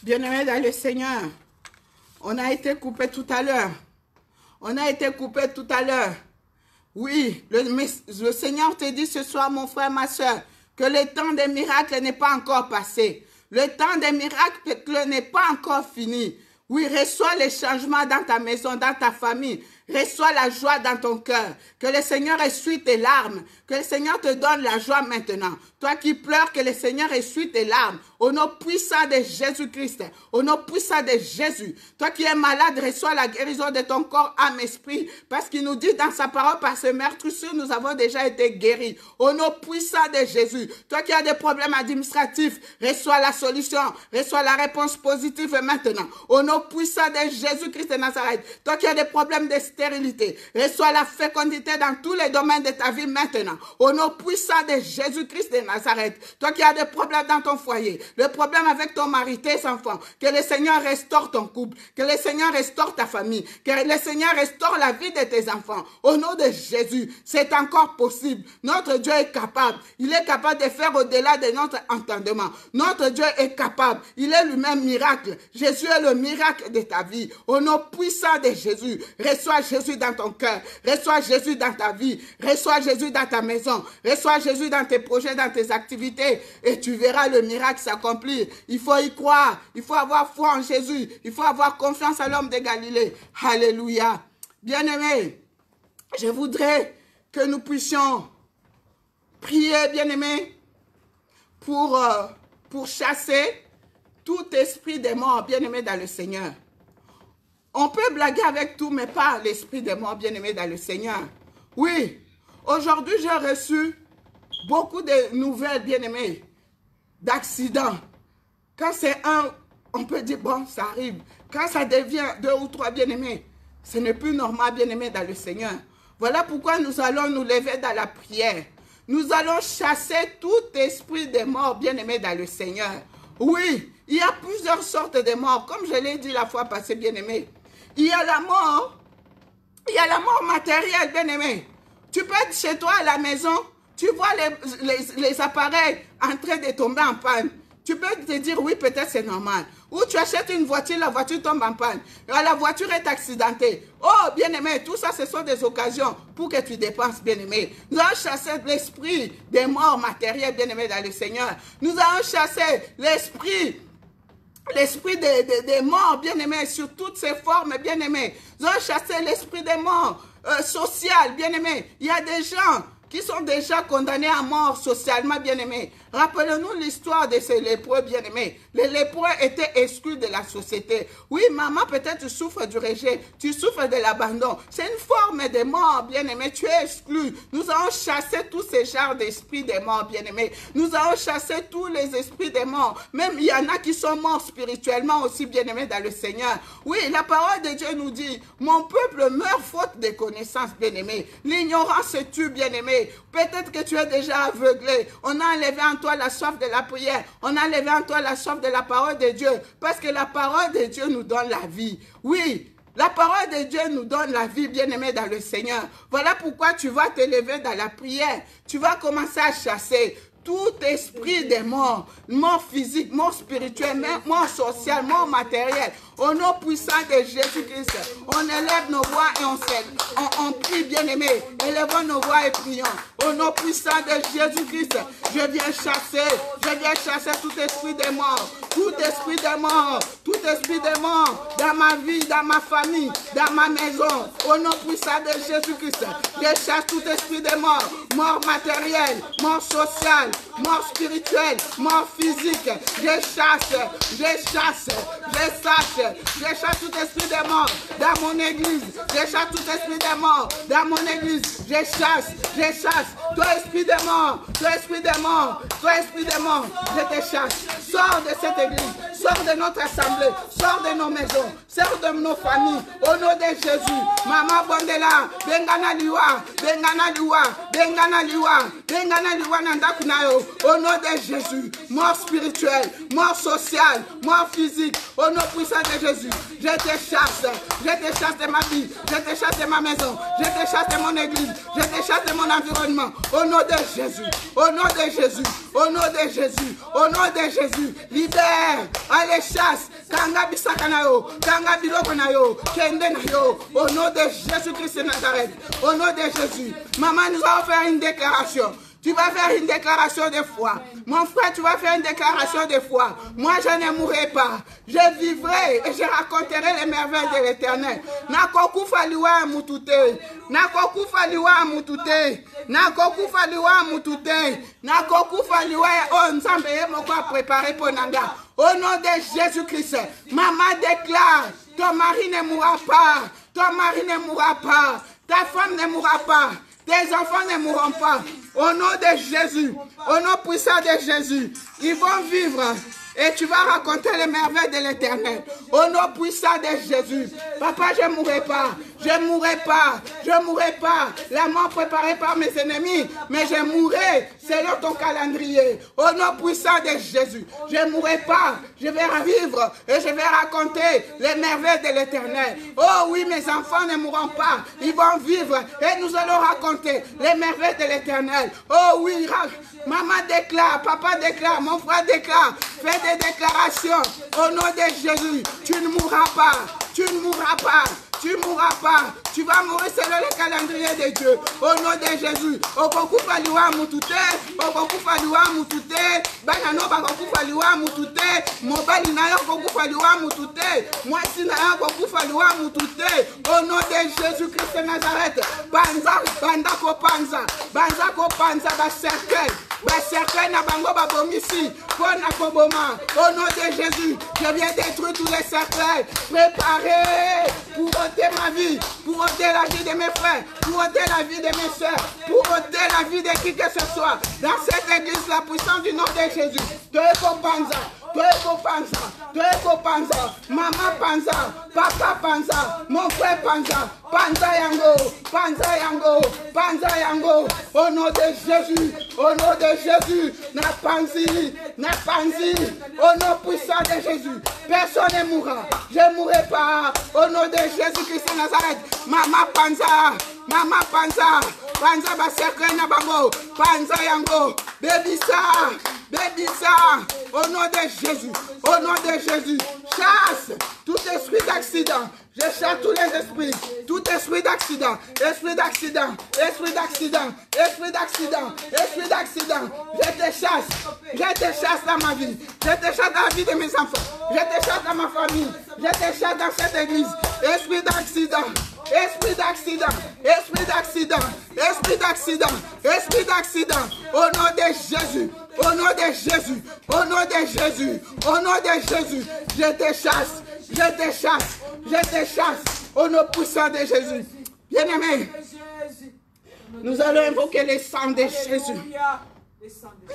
Bien-aimés dans le Seigneur, on a été coupé tout à l'heure. On a été coupé tout à l'heure. Oui, le Seigneur te dit ce soir, mon frère, ma soeur, que le temps des miracles n'est pas encore passé. Le temps des miracles n'est pas encore fini. Oui, reçois les changements dans ta maison, dans ta famille. Reçois la joie dans ton cœur. Que le Seigneur essuie tes larmes. Que le Seigneur te donne la joie maintenant. Toi qui pleures, que le Seigneur essuie tes larmes. Au nom puissant de Jésus-Christ. Au nom puissant de Jésus. Toi qui es malade, reçois la guérison de ton corps, âme, esprit. Parce qu'il nous dit dans sa parole, par ce meurtrissure, nous avons déjà été guéris. Au nom puissant de Jésus. Toi qui as des problèmes administratifs, reçois la solution. Reçois la réponse positive maintenant. Au nom puissant de Jésus-Christ de Nazareth. Toi qui as des problèmes de stérilité, reçois la fécondité dans tous les domaines de ta vie maintenant. Au nom puissant de Jésus-Christ de Nazareth. Toi qui as des problèmes dans ton foyer, le problème avec ton mari, tes enfants, que le Seigneur restaure ton couple, que le Seigneur restaure ta famille, que le Seigneur restaure la vie de tes enfants. Au nom de Jésus, c'est encore possible. Notre Dieu est capable. Il est capable de faire au-delà de notre entendement. Notre Dieu est capable. Il est lui-même miracle. Jésus est le miracle de ta vie. Au nom puissant de Jésus, reçois Jésus dans ton cœur. Reçois Jésus dans ta vie. Reçois Jésus dans ta maison. Reçois Jésus dans tes projets, dans tes activités. Et tu verras le miracle s'accomplir. Il faut y croire. Il faut avoir foi en Jésus. Il faut avoir confiance à l'homme de Galilée. Alléluia. Bien-aimés, je voudrais que nous puissions prier, bien-aimés, pour chasser tout esprit des morts, bien-aimés dans le Seigneur. On peut blaguer avec tout, mais pas l'esprit des morts, bien-aimés dans le Seigneur. Oui, aujourd'hui, j'ai reçu beaucoup de nouvelles, bien-aimés, d'accidents. Quand c'est un, on peut dire, bon, ça arrive. Quand ça devient 2 ou 3, bien-aimés, ce n'est plus normal, bien-aimés dans le Seigneur. Voilà pourquoi nous allons nous lever dans la prière. Nous allons chasser tout esprit de mort, bien-aimés dans le Seigneur. Oui, il y a plusieurs sortes de morts, comme je l'ai dit la fois passée, bien-aimés. Il y a la mort matérielle, bien-aimé. Tu peux être chez toi à la maison, tu vois les appareils en train de tomber en panne. Tu peux te dire, oui, peut-être c'est normal. Ou tu achètes une voiture, la voiture tombe en panne. La voiture est accidentée. Oh, bien-aimé, tout ça, ce sont des occasions pour que tu dépenses, bien-aimé. Nous allons chasser l'esprit des morts matérielles, bien-aimé, dans le Seigneur. Nous allons chasser l'esprit des morts, bien-aimés, sur toutes ses formes, bien-aimés. Nous allons chasser l'esprit des morts social, bien-aimés. Il y a des gens qui sont déjà condamnés à mort socialement, bien-aimés. Rappelons-nous l'histoire de ces lépreux, bien-aimés. Les lépreux étaient exclus de la société. Oui, maman, peut-être tu souffres du rejet, tu souffres de l'abandon. C'est une forme de mort, bien-aimé. Tu es exclu. Nous allons chasser tous ces genres d'esprits des morts, bien-aimés. Nous allons chasser tous les esprits des morts. Même il y en a qui sont morts spirituellement aussi, bien-aimés, dans le Seigneur. Oui, la parole de Dieu nous dit, mon peuple meurt faute de connaissances, bien-aimés. L'ignorance tue, bien-aimé. Peut-être que tu es déjà aveuglé. On a enlevé en toi la soif de la prière. On a enlevé en toi la soif de la parole de Dieu. Parce que la parole de Dieu nous donne la vie. Oui, la parole de Dieu nous donne la vie, bien-aimé, dans le Seigneur. Voilà pourquoi tu vas te lever dans la prière. Tu vas commencer à chasser tout esprit des morts, mort physique, mort spirituelle, mort sociale, mort matérielle. Au nom puissant de Jésus-Christ, on élève nos voix et on prie, bien-aimé. Élevons nos voix et prions. Au nom puissant de Jésus-Christ, je viens chasser tout esprit de mort, tout esprit de mort, tout esprit de mort dans ma vie, dans ma famille, dans ma maison. Au nom puissant de Jésus-Christ, je chasse tout esprit de mort, mort matérielle, mort sociale, mort spirituelle, mort physique. Je chasse tout esprit de mort dans mon église. Je chasse tout esprit de mort dans mon église. Je chasse. Toi esprit de mort, je te chasse. Sors de cette église, sors de notre assemblée, sors de nos maisons, sors de nos familles. Au nom de Jésus, Maman Bondela, Bengana Liwa, Nandakunayo. Au nom de Jésus, mort spirituelle, mort sociale, mort physique. Au nom puissant de Jésus, je te chasse de ma vie, je te chasse de ma maison, je te chasse de mon église, je te chasse de mon environnement. Au nom de Jésus, au nom de Jésus, au nom de Jésus, au nom de Jésus, libère Allez, chasse. Kanga bisakanayo. Kanga bilokonayo. Kendenayo. Au nom de Jésus-Christ de Nazareth. Au nom de Jésus. Maman, nous allons faire une déclaration. Tu vas faire une déclaration de foi. Mon frère, tu vas faire une déclaration de foi. Moi, je ne mourrai pas. Je vivrai et je raconterai les merveilles de l'Éternel. Nakoku faliwa mutute. Nakoku faliwa mutute. Nakoku faliwa mutute. Nakoku faliwa oh nzambe moko a préparé pour nanga. Au nom de Jésus-Christ, maman déclare, ton mari ne mourra pas. Ton mari ne mourra pas. Ta femme ne mourra pas. Tes enfants ne mourront pas. Au nom de Jésus, au nom puissant de Jésus, ils vont vivre. Et tu vas raconter les merveilles de l'Éternel. Au nom puissant de Jésus. Papa, je ne mourrai pas. Je ne mourrai pas. Je ne mourrai pas. La mort préparée par mes ennemis. Mais je mourrai selon ton calendrier. Au nom puissant de Jésus. Je ne mourrai pas. Je vais vivre. Et je vais raconter les merveilles de l'Éternel. Oh oui, mes enfants ne mourront pas. Ils vont vivre. Et nous allons raconter les merveilles de l'Éternel. Oh oui, maman déclare. Papa déclare. Mon frère déclare. Fais des déclarations au nom de Jésus. Tu ne mourras pas. Tu ne mourras pas. Tu ne mourras pas. Tu vas mourir selon le calendrier de Dieu. Au nom de Jésus. Okoku faliwa mutute. Okoku faliwa mutute. Banano bakoku faliwa mutute. Mobali na yo okoku faliwa mutute. Mwasi na yo okoku faliwa mutute. Au nom de Jésus-Christ de Nazareth. Banza, bandako panza. Banzako panza ba cercueil. Ba cercueil na bango ba bomisi. Pona koboma. Au nom de Jésus. Je viens détruire tous les cercueils. Préparez pour ôter ma vie, pour ôter la vie de mes frères, pour ôter la vie de mes soeurs, pour ôter la vie de qui que ce soit. Dans cette église, la puissance du nom de Jésus. Toeko Panza, Toeko Panza, Toeko Panza, Maman Panza, Papa Panza, mon frère Panza, Panza Yango, Panza Yango, Panza Yango. Au nom de Jésus, au nom de Jésus, na Panzi, au nom puissant de Jésus. Personne ne mourra, je ne mourrai pas. Au nom de Jésus-Christ de Nazareth, Maman Panza, Maman Panza, Panza Basekre na bango, Panza Yango, Baby ça, au nom de Jésus, au nom de Jésus, chasse tout esprit d'accident. Je chasse tous les esprits, tout esprit d'accident, esprit d'accident, esprit d'accident, esprit d'accident, esprit d'accident. Je te chasse dans ma vie, je te chasse dans la vie de mes enfants, je te chasse dans ma famille, je te chasse dans cette église. Esprit d'accident, esprit d'accident, esprit d'accident, esprit d'accident, esprit d'accident. Au nom de Jésus, au nom de Jésus, au nom de Jésus, au nom de Jésus, je te chasse. Je te chasse, je te chasse, au nom puissant de Jésus. Bien-aimés, nous allons invoquer le sang de Jésus.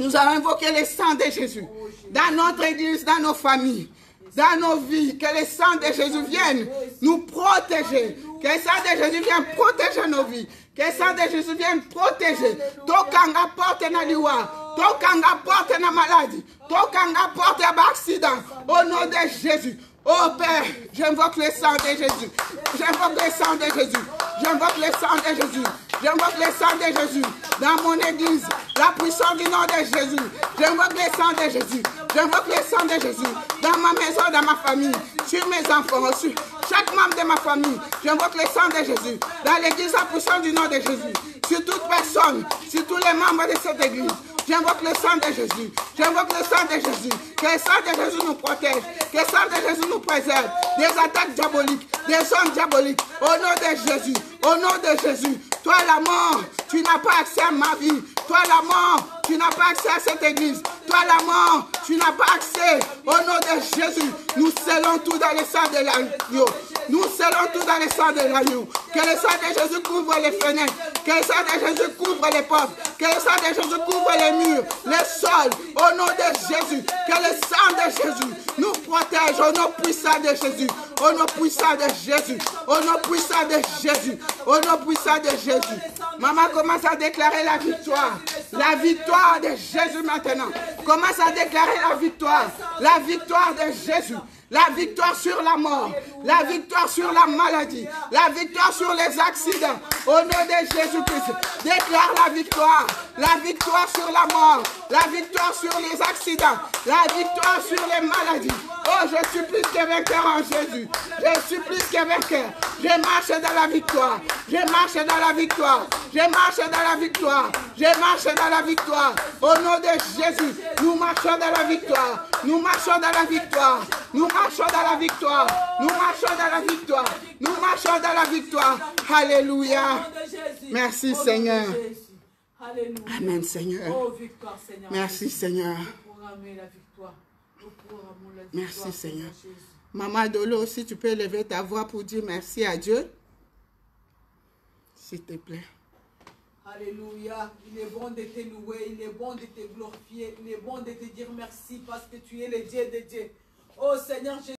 Nous allons invoquer le sang de Jésus dans notre église, dans nos familles, dans nos vies. Que le sang de Jésus vienne nous protéger. Que le sang de Jésus vienne protéger nos vies. Que le sang de Jésus vienne protéger. Tokanga porte na liwa. Tokanga porte na maladie. Tokanga porte à accident. Au nom de Jésus. Oh Père, j'invoque le sang de Jésus. J'invoque le sang de Jésus. J'invoque le sang de Jésus. J'invoque le sang de Jésus dans mon église. La puissance du nom de Jésus. J'invoque le sang de Jésus. J'invoque le sang de Jésus dans ma maison, dans ma famille, sur mes enfants, sur chaque membre de ma famille. J'invoque le sang de Jésus dans l'église, la puissance du nom de Jésus. Sur toute personne, sur tous les membres de cette église. J'invoque le sang de Jésus. J'invoque le sang de Jésus. Que le sang de Jésus nous protège. Que le sang de Jésus nous préserve des attaques diaboliques, des hommes diaboliques. Au nom de Jésus. Au nom de Jésus. Toi la mort, tu n'as pas accès à ma vie. Toi la mort, tu n'as pas accès à cette église. Toi la mort, tu n'as pas accès. Au nom de Jésus, nous scellons tout dans le sang de l'agneau. Nous scellons tout dans le sang de l'agneau. Que le sang de Jésus couvre les fenêtres. Que le sang de Jésus couvre les portes. Que le sang de Jésus couvre les murs, les sols. Au nom de Jésus. Que le sang de Jésus nous protège. Au nom puissant de Jésus. Au nom puissant de Jésus. Au nom puissant de Jésus. Au nom puissant de Jésus. Maman commence à déclarer la victoire. La victoire de Jésus maintenant. Commence à déclarer la victoire. La victoire de Jésus. La victoire sur la mort, la victoire sur la maladie, la victoire sur les accidents. Au nom de Jésus-Christ, déclare la victoire sur la mort, la victoire sur les accidents, la victoire sur les maladies. Oh, je suis plus que vainqueur en Jésus. Je suis plus que vainqueur. Je marche dans la victoire. Je marche dans la victoire. Je marche dans la victoire. Je marche dans la victoire. Au nom de Jésus, nous marchons dans la victoire. Nous marchons dans la victoire. Nous marchons dans la victoire. Nous marchons dans la victoire. Nous marchons dans la victoire. Alléluia. Merci Seigneur. Amen Seigneur. Merci Seigneur. Merci Seigneur. Maman Dolo, si tu peux lever ta voix pour dire merci à Dieu. S'il te plaît. Alléluia. Il est bon de te louer, il est bon de te glorifier, il est bon de te dire merci parce que tu es le Dieu de Dieu. Oh Seigneur Jésus.